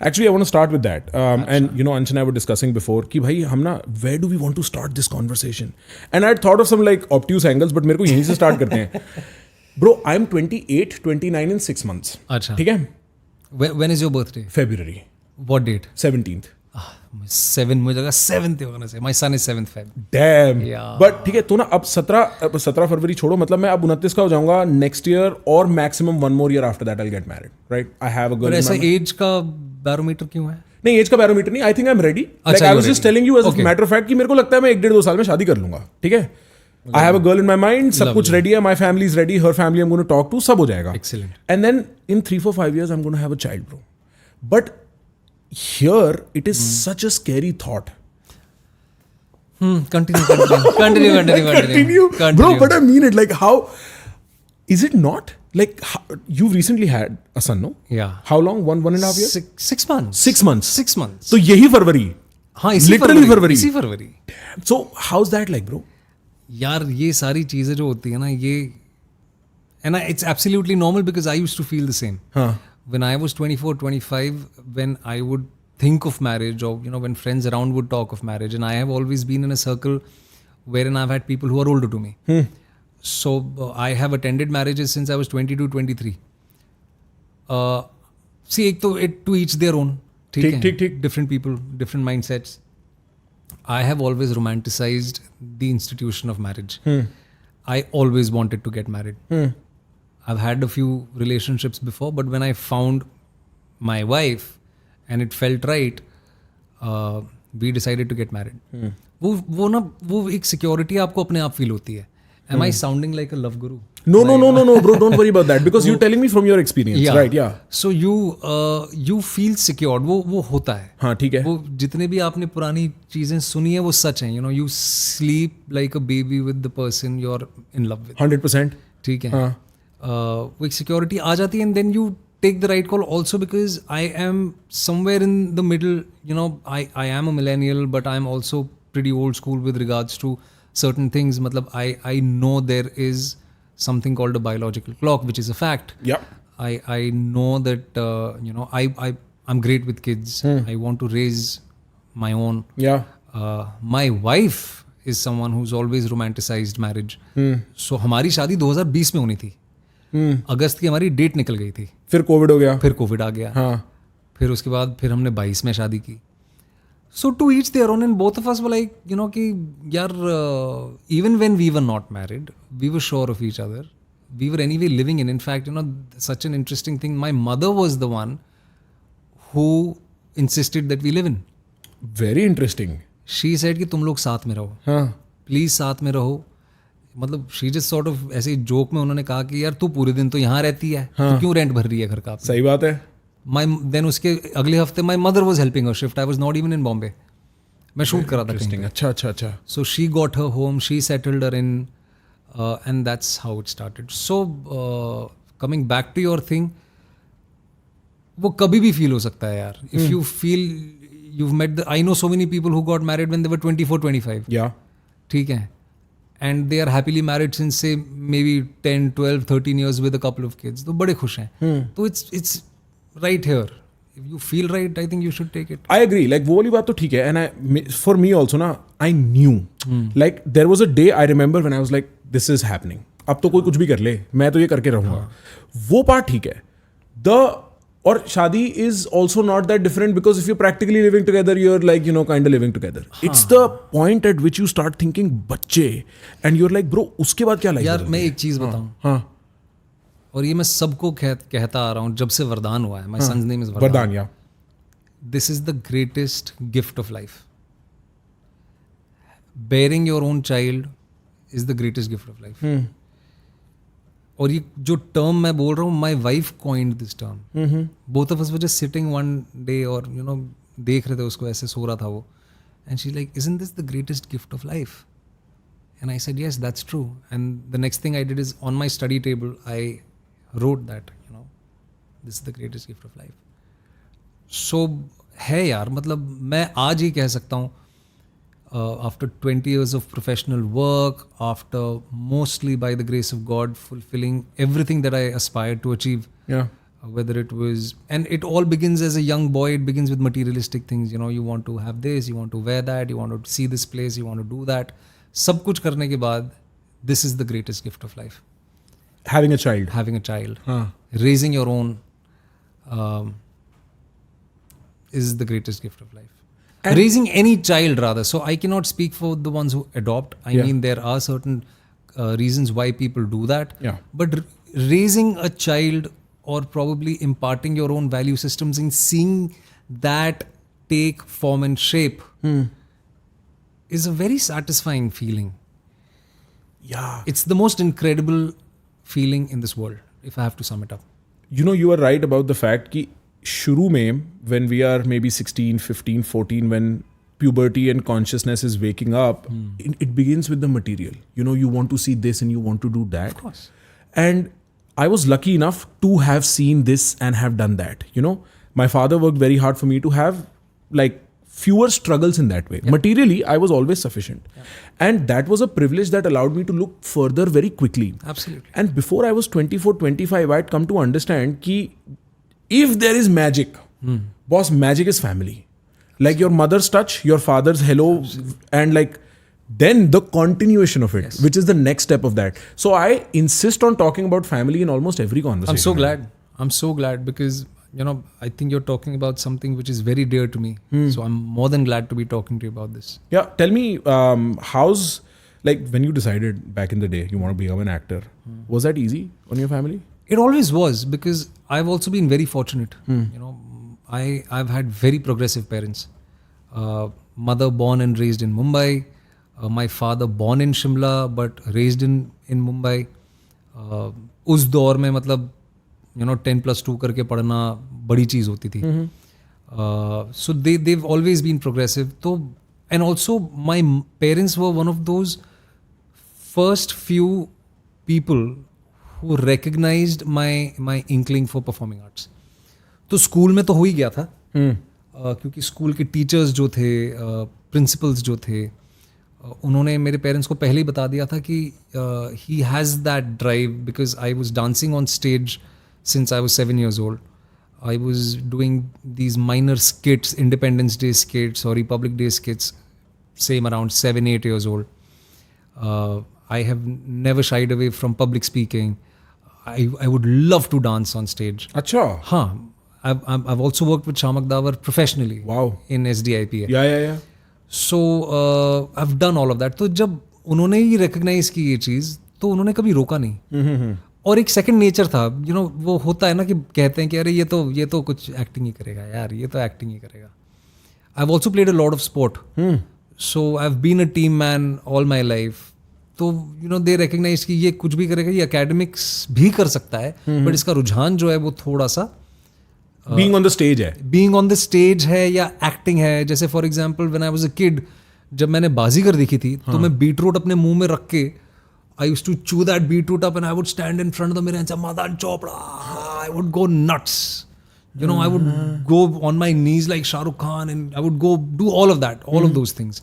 Actually, I want to start with that. And Ansh and I were discussing before कि भाई हम ना where do we want to start this conversation? And I had thought of some like obtuse angles, but मेरे को यहीं से start करते हैं. Bro, I'm 28, 29 in 6 months. अच्छा. ठीक है? When is your birthday? February. What date? 17th. 7 मुझे लगा 7th होगा से. My son is 7th Feb. Damn. Yeah. But ठीक है तो ना अब 17 फरवरी छोड़ो मतलब मैं अब 29 का हो जाऊंगा next year और maximum 1 more year after that I'll get married. Right? I have a girl. पर ऐसा एज का बैरोमीटर क्यों है? नहीं एज का बैरोमीटर नहीं. I think I am ready. Like I was just telling you as a matter of fact कि मेरे को लगता है मैं 1-1.5-2 साल में शादी कर लूंगा. ठीक है. I have a girl in my mind. सब कुछ रेडी है. My family is ready. Her family I am going to talk to. सब हो जाएगा. Excellent. And then in 3-4-5 years I am going to have a child bro. But here it is such a scary thought. Continue. Bro, but I mean it. Like, how is it not? Like, you've recently had a son, no? Yeah. How long? 1.5 years? 6 months. 6 months. 6 months. So यही फरवरी. हाँ, इसी Literally फरवरी. इसी फरवरी. So how's that like, bro? यार ये सारी चीज़ें जो होती है ना ये and it's absolutely normal because I used to feel the same. हाँ. When I was 24, 25, when I would think of marriage or when friends around would talk of marriage, and I have always been in a circle wherein I've had people who are older to me. So I have attended marriages since I was 22, 23. See, एक तो to each their own. ठीक. Different people, different mindsets. I have always romanticized the institution of marriage. I always wanted to get married. I've had a few relationships before, but when I found my wife and it felt right, we decided to get married. वो एक security आपको अपने आप feel होती है. Am I sounding like a love guru? No, bro. Don't worry about that because you're telling me from your experience, right? Yeah. So you feel secured. वो होता है. हाँ ठीक है. वो जितने भी आपने पुरानी चीजें सुनी है वो सच हैं. You sleep like a baby with the person you're in love with. 100%. ठीक है. वो एक security आ जाती है and then you take the right call also because I am somewhere in the middle. I am a millennial but I am also pretty old school with regards to certain things. मतलब I know there is something called a biological clock, which is a fact. Yeah. I know that I'm great with kids. I want to raise my own. Yeah. My wife is someone who's always romanticized marriage. So हमारी शादी 2020 में होनी थी. अगस्त की हमारी date निकल गई थी. फिर कोविड हो गया. फिर कोविड आ गया. हाँ. फिर उसके बाद फिर हमने 22 में शादी की. So to each their own, and both of us were like, कि यार, even when we were not married, we were sure of each other. We were anyway living in fact, such an interesting thing. My mother was the one who insisted that we live in. Very interesting. She said कि तुम लोग साथ में रहो. हाँ. Please साथ में रहो. मतलब she just sort of ऐसे जोक में उन्होंने कहा कि यार तू पूरे दिन तो यहाँ रहती है. तो क्यों रेंट भर रही है घर का? सही बात है. Then उसके अगले हफ्ते my mother was helping her shift. I was not even in Bombay. मैं शूट करा था कहीं. अच्छा. So she got her home, she settled her in, and that's how it started. So coming back to your thing, वो कभी भी feel हो सकता है यार. If you feel you've met I know so many people who got married when they were 24, 25. Yeah. ठीक है. And they are happily married since say maybe 10, 12, 13 years with a couple of kids. तो बड़े खुश हैं. तो it's right here. If you feel right, I think you should take it. I agree. Like वो वाली बात तो ठीक है. And for me also ना, I knew. Like there was a day I remember when I was like, this is happening. अब तो कोई कुछ भी कर ले, मैं तो ये करके रहूँगा. वो पार्ट ठीक है. और शादी is also not that different because if you're practically living together, you're like, kind of living together. It's the point at which you start thinking बच्चे and you're like, bro, उसके बाद क्या लाइफ? यार मैं एक चीज़ बताऊँ. हाँ. और ये मैं सबको कहता आ रहा हूँ जब से वरदान हुआ है. माय सन्स नेम इज वरदान. या this is the greatest gift of life. Bearing your own child is the greatest gift of life. और ये जो टर्म मैं बोल रहा हूँ, my wife coined this term. Both of us were just sitting one day और देख रहे थे उसको, ऐसे सो रहा था वो, and she like, isn't this the greatest gift of life? And I said, yes, that's true. And the next thing I did is on my study table, I wrote that, this is the greatest gift of life. So है यार, मतलब मैं आज ही कह सकता हूँ, after 20 years of professional work, after mostly by the grace of God fulfilling everything that I aspired to achieve, whether it was, and it all begins as a young boy. It begins with materialistic things. You know, you want to have this, you want to wear that, you want to see this place, you want to do that. सब कुछ करने के बाद, this is the greatest gift of life. Having a child. Having a child, Huh. raising your own, is the greatest gift of life. And- Raising any child, rather. So I cannot speak for the ones who adopt. I Yeah. mean, there are certain reasons why people do that. Yeah. But raising a child, or probably imparting your own value systems and seeing that take form and shape, is a very satisfying feeling. Yeah. It's the most incredible feeling in this world, if I have to sum it up. You know, you are right about the fact कि शुरू में when we are maybe 16, 15, 14, when puberty and consciousness is waking up, it begins with the material. You know, you want to see this and you want to do that. Of course. And I was lucky enough to have seen this and have done that. You know, my father worked very hard for me to have like fewer struggles in that way. Materially, I was always sufficient. And that was a privilege that allowed me to look further very quickly. Absolutely. And before I was 24, 25, I had come to understand ki if there is magic, boss, magic is family. Like your mother's touch, your father's hello, and like then the continuation of it, which is the next step of that. So I insist on talking about family in almost every conversation. I'm so glad. I'm so glad because, you know, I think you're talking about something which is very dear to me. So I'm more than glad to be talking to you about this. Yeah, tell me, how's, like, when you decided back in the day you want to become an actor, was that easy on your family? It always was, because I've also been very fortunate. You know, I've had very progressive parents. Mother born and raised in Mumbai. My father born in Shimla but raised in Mumbai. उस दौर में मतलब, you know, 10+2 करके पढ़ना बड़ी चीज़ होती थी. So they've always been progressive. तो and also my parents were one of those first few people who recognized my inkling for performing arts. तो स्कूल में तो हो ही गया था, क्योंकि स्कूल के टीचर्स जो थे, प्रिंसिपल्स जो थे, उन्होंने मेरे पेरेंट्स को पहले ही बता दिया था कि he has that drive, because I was dancing on stage since I was 7 years old. I was doing these minor skits, Independence Day skits or Republic Day skits, same around 7-8 years old. I have never shied away from public speaking. I would love to dance on stage. Acha. Huh. I've also worked with Shamak Davar professionally. Wow. In SDIPA. Yeah. So I've done all of that. तो जब उन्होंने ही recognize की ये चीज़, तो उन्होंने कभी रोका नहीं. और एक सेकंड नेचर था, यू नो, वो होता है ना कि कहते हैं कि अरे ये तो कुछ एक्टिंग ही करेगा यार, ये तो एक्टिंग ही करेगा. I have also played a lot of sport, so I have been a team man all my life. तो यू नो, दे रिकग्नाइज कि ये कुछ भी करेगा, ये एकेडमिक्स भी कर सकता है, बट इसका रुझान जो है वो थोड़ा सा बीइंग ऑन द स्टेज है. बीइंग ऑन द स्टेज है या एक्टिंग है. जैसे for example when I was a kid, जब मैंने बाजीगर देखी थी, तो मैं बीटरूट अपने मुंह में रख के, I used to chew that beetroot up and I would stand in front of the mirror and say, Madan Chopra. I would go nuts. You know, I would go on my knees like Shah Rukh Khan and I would go do all of that, all of those things.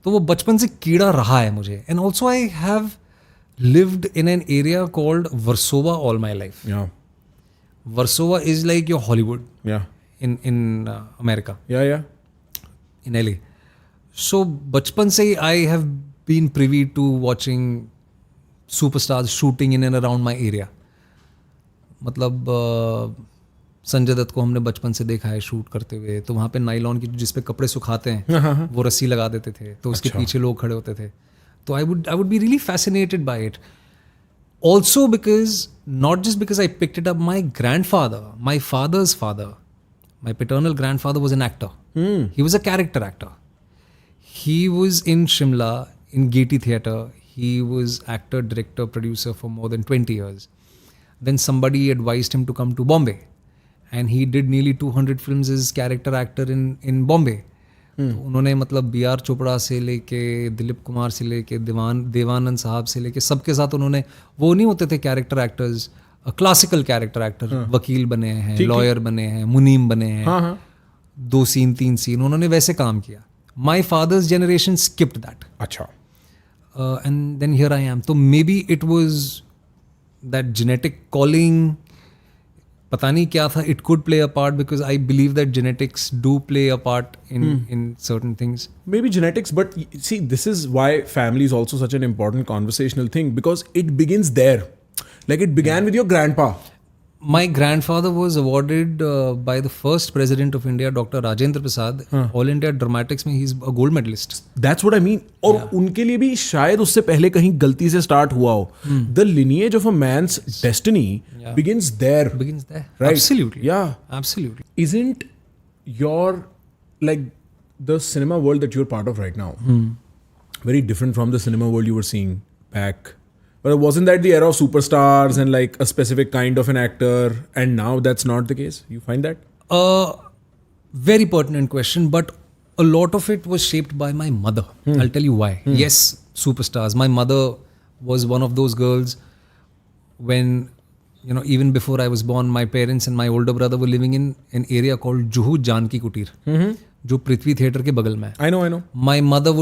तो वो बचपन से कीड़ा रहा है मुझे. And also I have lived in an area called Warsaw all my life. Yeah. Warsaw is like your Hollywood. Yeah. In America. Yeah. In LA. So बचपन से I have been privy to watching superstars shooting in and around my area. मतलब संजय दत्त को हमने बचपन से देखा है shoot करते हुए. तो वहाँ पे नाइलॉन की जिस पे कपड़े सुखाते हैं, वो रस्सी लगा देते थे, तो उसके पीछे लोग खड़े होते थे. तो I would be really fascinated by it. Also because, not just because I picked it up, my grandfather, my father's father, my paternal grandfather was an actor. He was a character actor. He was in Shimla, in Gaiety Theatre. He was actor, director, producer for more than 20 years. Then somebody advised him to come to Bombay. And he did nearly 200 films as character actor in Bombay. तो उन्होंने मतलब B.R. Chopra से लेके, दिलीप कुमार से लेके, देवानंद साहब से लेके, सबके साथ उन्होंने, वो नहीं होते थे character actors, classical character actor, वकील बने हैं, लॉयर बने हैं, मुनीम बने हैं, 2 सीन 3 सीन, उन्होंने वैसे काम किया. My father's generation skipped that. Acha. And then here I am. So maybe it was that genetic calling, पता नहीं क्या था, it could play a part because I believe that genetics do play a part in certain things. Maybe genetics, but see, this is why family is also such an important conversational thing, because it begins there. Like it began with your grandpa. My grandfather was awarded by the first president of India, Dr. Rajendra Prasad, All India Dramatics में he's a gold medalist. That's what I mean. और उनके लिए भी शायद उससे पहले कहीं गलती से स्टार्ट हुआ हो. The lineage of a man's destiny begins there. Begins there. Right. Absolutely. Yeah. Absolutely. Isn't your, like, the cinema world that you're part of right now very different from the cinema world you were seeing back? But wasn't that the era of superstars and like a specific kind of an actor, and now that's not the case? You find that? Very pertinent question, but a lot of it was shaped by my mother. I'll tell you why. Yes, superstars. My mother was one of those girls when, you know, even before I was born, my parents and my older brother were living in an area called Juhu Janki Kutir, जो पृथ्वी theatre के बगल में है. I know. My mother would